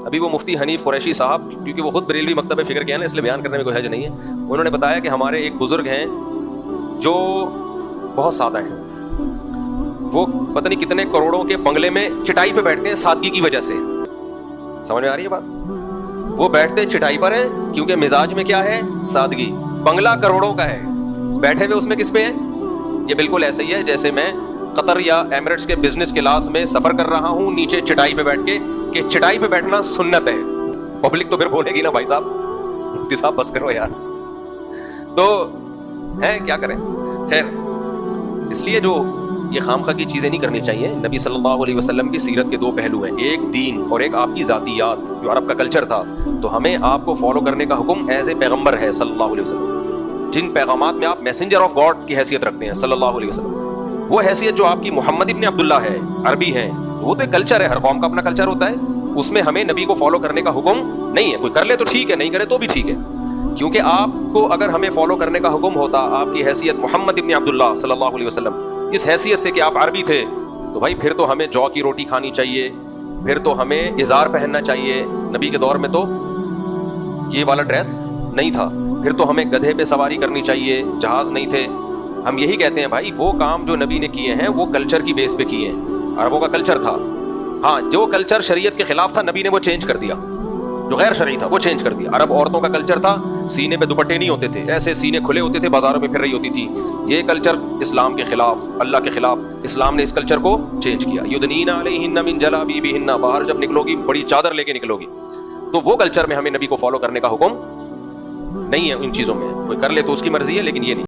ابھی وہ مفتی حنیف قریشی صاحب، کیونکہ وہ خود بریلوی مکتب فکر کے ہیں نا، اس لیے بیان کرنے میں کوئی حرج نہیں ہے، انہوں نے بتایا کہ ہمارے ایک بزرگ ہیں جو بہت سادہ ہیں، وہ پتہ نہیں کتنے کروڑوں کے بنگلے میں چٹائی پہ بیٹھتے ہیں سادگی کی وجہ سے. سمجھ میں آ رہی ہے بات؟ وہ بیٹھتے چٹائی پر ہیں کیونکہ مزاج میں کیا ہے؟ سادگی. بنگلہ کروڑوں کا ہے، بیٹھے ہوئے اس میں کس پہ ہے؟ یہ بالکل ایسا ہی ہے جیسے میں قطر یا ایمریٹس کے بزنس کلاس میں سفر کر رہا ہوں نیچے چٹائی پہ بیٹھ کے، کہ چٹائی پہ بیٹھنا سنت ہے. پبلک تو پھر بولے گی نا بھائی صاحب، مفتی صاحب بس کرو یار. تو ہے کیا کریں. خیر، اس لیے جو یہ خام خواہ کی چیزیں نہیں کرنی چاہیے. نبی صلی اللہ علیہ وسلم کی سیرت کے دو پہلو ہیں، ایک دین اور ایک آپ کی ذاتیات، جو عرب کا کلچر تھا. تو ہمیں آپ کو فالو کرنے کا حکم ایز اے پیغمبر ہے صلی اللہ علیہ وسلم. جن پیغامات میں آپ میسنجر آف گاڈ کی حیثیت رکھتے ہیں صلی اللہ علیہ وسلم، وہ حیثیت جو آپ کی محمد ابن عبداللہ ہے، عربی ہیں، وہ تو ایک کلچر ہے، ہر قوم کا اپنا کلچر ہوتا ہے. اس میں ہمیں نبی کو فالو کرنے کا حکم نہیں ہے. کوئی کر لے تو ٹھیک ہے، نہیں کرے تو بھی ٹھیک ہے. کیونکہ آپ کو اگر ہمیں فالو کرنے کا حکم ہوتا، آپ کی حیثیت محمد ابن عبداللہ صلی اللہ علیہ وسلم، اس حیثیت سے کہ آپ عربی تھے، تو بھائی پھر تو ہمیں جو کی روٹی کھانی چاہیے، پھر تو ہمیں ازار پہننا چاہیے. نبی کے دور میں تو یہ والا ڈریس نہیں تھا. پھر تو ہمیں گدھے پہ سواری کرنی چاہیے، جہاز نہیں تھے. ہم یہی کہتے ہیں بھائی وہ کام جو نبی نے کیے ہیں وہ کلچر کی بیس پہ کیے ہیں. عربوں کا کلچر تھا، ہاں جو کلچر شریعت کے خلاف تھا نبی نے وہ چینج کر دیا، جو غیر شرعی تھا وہ چینج کر دیا. عرب عورتوں کا کلچر تھا سینے پہ دوپٹے نہیں ہوتے تھے، ایسے سینے کھلے ہوتے تھے، بازاروں میں پھر رہی ہوتی تھی. یہ کلچر اسلام کے خلاف، اللہ کے خلاف. اسلام نے اس کلچر کو چینج کیا. یدنین علیہن من جلابیبہن، باہر جب نکلو گی بڑی چادر لے کے نکلو گی. تو وہ کلچر میں ہمیں نبی کو فالو کرنے کا حکم نہیں ہے. ان چیزوں میں کوئی کر لے تو اس کی مرضی ہے، لیکن یہ نہیں.